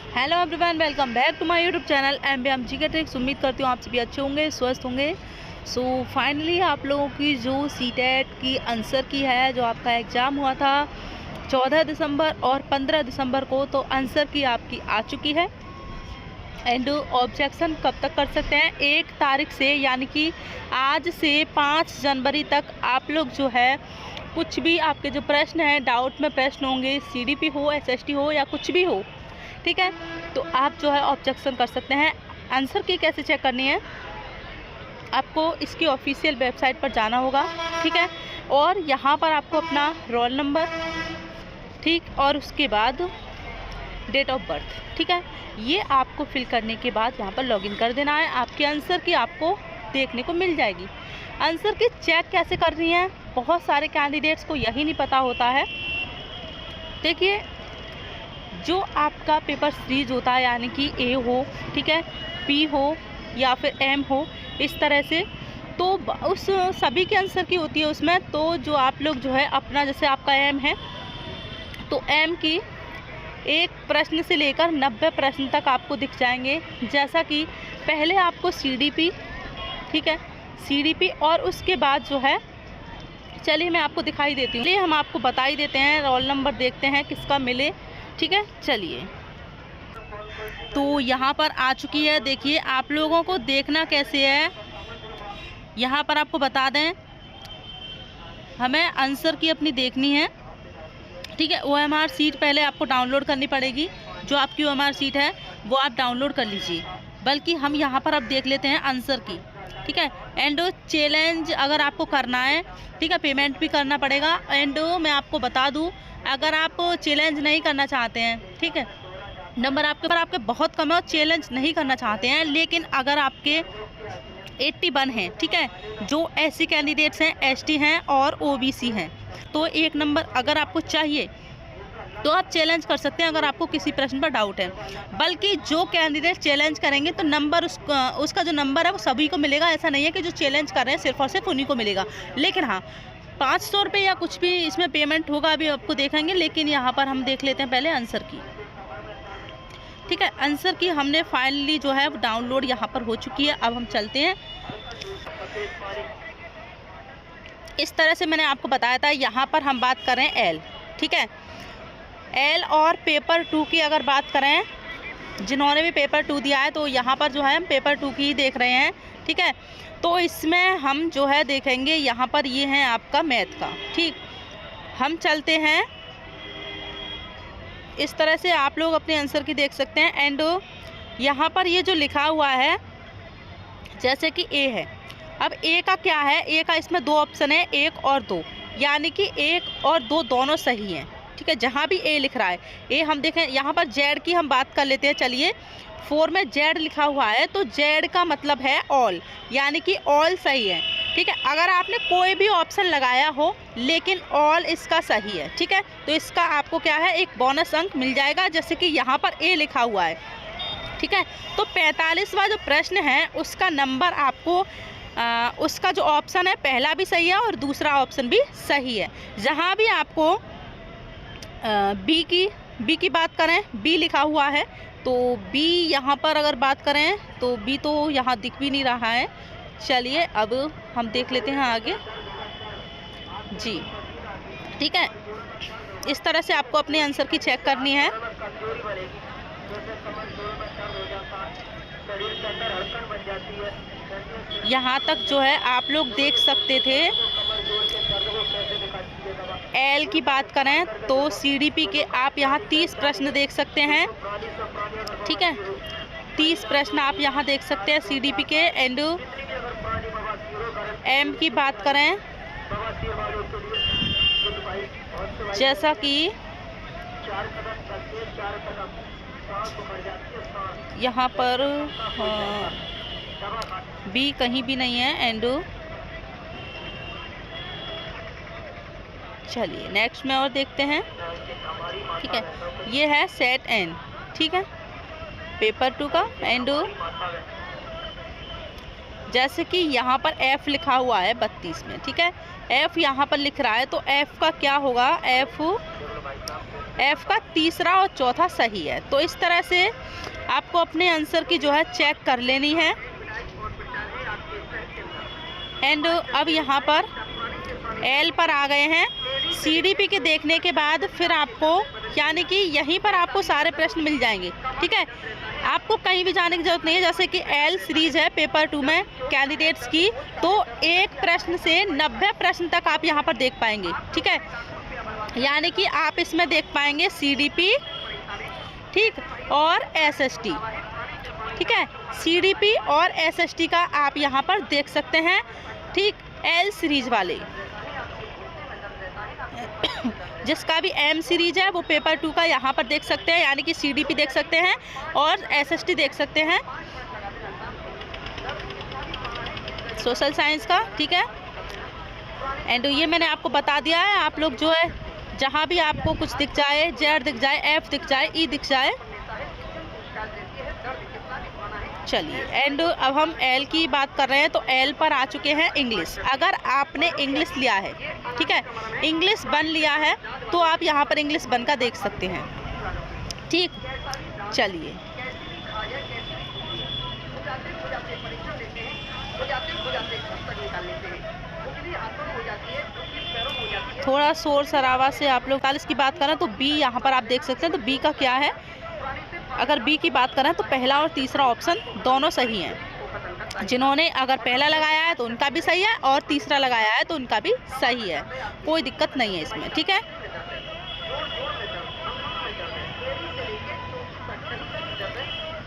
Hello everyone, welcome back to my YouTube channel M G K tricks. उम्मीद करती हूँ आप सभी अच्छे होंगे, स्वस्थ होंगे। सो फाइनली आप लोगों की जो सीटेट की आंसर की है, जो आपका एग्ज़ाम हुआ था 14 दिसंबर और 15 दिसंबर को, तो आंसर की आपकी आ चुकी है। एंड ऑब्जेक्शन कब तक कर सकते हैं? 1 तारीख से, यानी कि आज से 5 जनवरी तक आप लोग जो है कुछ भी आपके जो प्रश्न हैं, डाउट में प्रश्न होंगे, CDP हो, SST हो या कुछ भी हो, ठीक है, तो आप जो है ऑब्जेक्शन कर सकते हैं। आंसर की कैसे चेक करनी है? आपको इसकी ऑफिशियल वेबसाइट पर जाना होगा, ठीक है, और यहाँ पर आपको अपना रोल नंबर, ठीक, और उसके बाद डेट ऑफ बर्थ, ठीक है, ये आपको फिल करने के बाद यहाँ पर लॉगिन कर देना है। आपके आंसर की आपको देखने को मिल जाएगी। आंसर की चेक कैसे करनी है? बहुत सारे कैंडिडेट्स को यही नहीं पता होता है। देखिए, जो आपका पेपर सीरीज होता है, यानी कि A हो, ठीक है, P हो या फिर M हो, इस तरह से, तो उस सभी के आंसर की होती है उसमें। तो जो आप लोग जो है अपना, जैसे आपका M है तो M की 1 प्रश्न से लेकर 90 प्रश्न तक आपको दिख जाएंगे। जैसा कि पहले आपको CDP, ठीक है, CDP, और उसके बाद जो है, चलिए मैं आपको दिखाई देती हूँ, चलिए हम आपको बता ही देते हैं। रोल नंबर देखते हैं किसका मिले, ठीक है, चलिए। तो यहाँ पर आ चुकी है। देखिए, आप लोगों को देखना कैसे है, यहाँ पर आपको बता दें, हमें आंसर की अपनी देखनी है, ठीक है। OMR सीट पहले आपको डाउनलोड करनी पड़ेगी। जो आपकी OMR सीट है वो आप डाउनलोड कर लीजिए। बल्कि हम यहाँ पर अब देख लेते हैं आंसर की, ठीक है। एंड चैलेंज अगर आपको करना है, ठीक है, पेमेंट भी करना पड़ेगा। एंड मैं आपको बता दूं, अगर आप चैलेंज नहीं करना चाहते हैं, ठीक है, नंबर आपके बहुत कम है और चैलेंज नहीं करना चाहते हैं, लेकिन अगर आपके 81 हैं, ठीक है, जो SC कैंडिडेट्स हैं, ST हैं और OBC हैं, तो 1 नंबर अगर आपको चाहिए तो आप चैलेंज कर सकते हैं अगर आपको किसी प्रश्न पर डाउट है। बल्कि जो कैंडिडेट चैलेंज करेंगे तो नंबर उसका जो नंबर है वो सभी को मिलेगा। ऐसा नहीं है कि जो चैलेंज कर रहे हैं सिर्फ और सिर्फ उन्हीं को मिलेगा। लेकिन हाँ, 500 रुपये या कुछ भी इसमें पेमेंट होगा, अभी आपको देखेंगे। लेकिन यहाँ पर हम देख लेते हैं पहले आंसर की, ठीक है। आंसर की हमने फाइनली जो है डाउनलोड यहाँ पर हो चुकी है। अब हम चलते हैं। इस तरह से मैंने आपको बताया था। यहाँ पर हम बात कर रहे हैं L, ठीक है, L और पेपर 2 की अगर बात करें, जिन्होंने भी पेपर 2 दिया है, तो यहाँ पर जो है हम पेपर 2 की ही देख रहे हैं, ठीक है। तो इसमें हम जो है देखेंगे, यहाँ पर ये है आपका मैथ का, ठीक। हम चलते हैं। इस तरह से आप लोग अपने आंसर की देख सकते हैं। एंड यहाँ पर ये जो लिखा हुआ है, जैसे कि A है, अब A का क्या है? A का इसमें 2 ऑप्शन है, 1 और 2, यानी कि 1 और 2 दोनों सही हैं, ठीक है। जहाँ भी A लिख रहा है, A हम देखें, यहाँ पर Z की हम बात कर लेते हैं। चलिए, 4 में Z लिखा हुआ है, तो Z का मतलब है ऑल, यानी कि ऑल सही है, ठीक है। अगर आपने कोई भी ऑप्शन लगाया हो लेकिन ऑल इसका सही है, ठीक है, तो इसका आपको क्या है, एक बोनस अंक मिल जाएगा। जैसे कि यहाँ पर A लिखा हुआ है, ठीक है, तो 45वां जो प्रश्न है उसका नंबर आपको उसका जो ऑप्शन है, पहला भी सही है और दूसरा ऑप्शन भी सही है। जहाँ भी आपको बी की बात करें, B लिखा हुआ है, तो B यहाँ पर अगर बात करें तो B तो यहाँ दिख भी नहीं रहा है। चलिए, अब हम देख लेते हैं आगे जी, ठीक है। इस तरह से आपको अपने आंसर की चेक करनी है। यहाँ तक जो है आप लोग देख सकते थे। L की बात करें तो CDP के आप यहाँ 30 प्रश्न देख सकते हैं, ठीक है, 30 प्रश्न आप यहाँ देख सकते हैं CDP के। एंड M की बात करें, जैसा कि यहाँ पर B कहीं भी नहीं है। एंड चलिए नेक्स्ट में और देखते हैं, ठीक है, ये है सेट N, ठीक है, पेपर 2 का। एंड जैसे कि यहाँ पर F लिखा हुआ है 32 में, ठीक है, F यहाँ पर लिख रहा है, तो F का क्या होगा? F F का तीसरा और चौथा सही है। तो इस तरह से आपको अपने आंसर की जो है चेक कर लेनी है। एंड अब यहाँ पर L पर आ गए हैं। CDP के देखने के बाद फिर आपको यानी कि यहीं पर आपको सारे प्रश्न मिल जाएंगे, ठीक है। आपको कहीं भी जाने की ज़रूरत नहीं है। जैसे कि L सीरीज़ है पेपर 2 में कैंडिडेट्स की, तो एक प्रश्न से 90 प्रश्न तक आप यहाँ पर देख पाएंगे, ठीक है। यानी कि आप इसमें देख पाएंगे CDP, ठीक, और SST, ठीक है। CDP और SST का आप यहाँ पर देख सकते हैं, ठीक। L सीरीज़ वाले जिसका भी M सीरीज है वो पेपर 2 का यहाँ पर देख सकते हैं, यानी कि CDP देख सकते हैं और SST देख सकते हैं, सोशल साइंस का, ठीक है। एंड ये मैंने आपको बता दिया है। आप लोग जो है जहाँ भी आपको कुछ दिख जाए, Z दिख जाए, F दिख जाए, E दिख जाए, चलिए। एंड अब हम L की बात कर रहे हैं, तो L पर आ चुके हैं इंग्लिश। अगर आपने इंग्लिश लिया है, ठीक है, इंग्लिश 1 लिया है, तो आप यहाँ पर इंग्लिश 1 का देख सकते हैं, ठीक। चलिए, थोड़ा शोर शराबा से आप लोग 40 की बात करें तो B यहाँ पर आप देख सकते हैं। तो B का क्या है, अगर B की बात करें तो पहला और तीसरा ऑप्शन दोनों सही हैं। जिन्होंने अगर पहला लगाया है तो उनका भी सही है और तीसरा लगाया है तो उनका भी सही है, कोई दिक्कत नहीं है इसमें, ठीक है।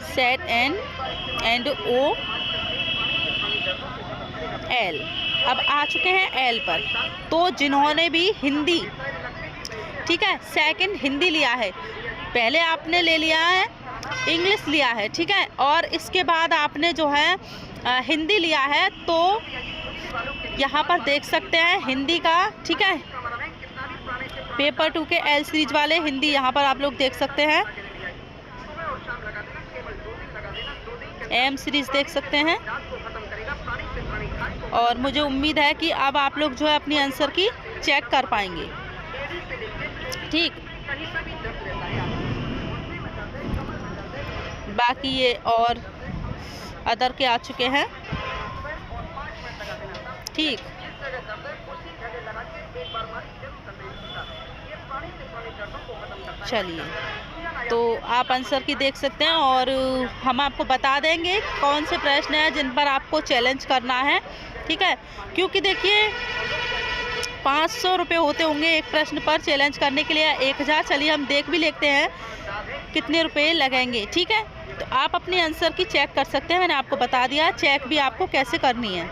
सेट एंड O L अब आ चुके हैं L पर। तो जिन्होंने भी हिंदी, ठीक है, सेकंड हिंदी लिया है, पहले आपने ले लिया है इंग्लिश लिया है, ठीक है, और इसके बाद आपने जो है हिंदी लिया है, तो यहाँ पर देख सकते हैं हिंदी का, ठीक है, पेपर 2 के L सीरीज वाले हिंदी यहाँ पर आप लोग देख सकते हैं, M सीरीज देख सकते हैं। और मुझे उम्मीद है कि अब आप लोग जो है अपनी आंसर की चेक कर पाएंगे, ठीक। बाकी ये और अदर के आ चुके हैं, ठीक। चलिए, तो आप आंसर की देख सकते हैं और हम आपको बता देंगे कौन से प्रश्न हैं जिन पर आपको चैलेंज करना है, ठीक है। क्योंकि देखिए 500 रुपये होते होंगे एक प्रश्न पर चैलेंज करने के लिए, 1000। चलिए हम देख भी लेते हैं कितने रुपए लगेंगे, ठीक है। तो आप अपने आंसर की चेक कर सकते हैं, मैंने आपको बता दिया चेक भी आपको कैसे करनी है।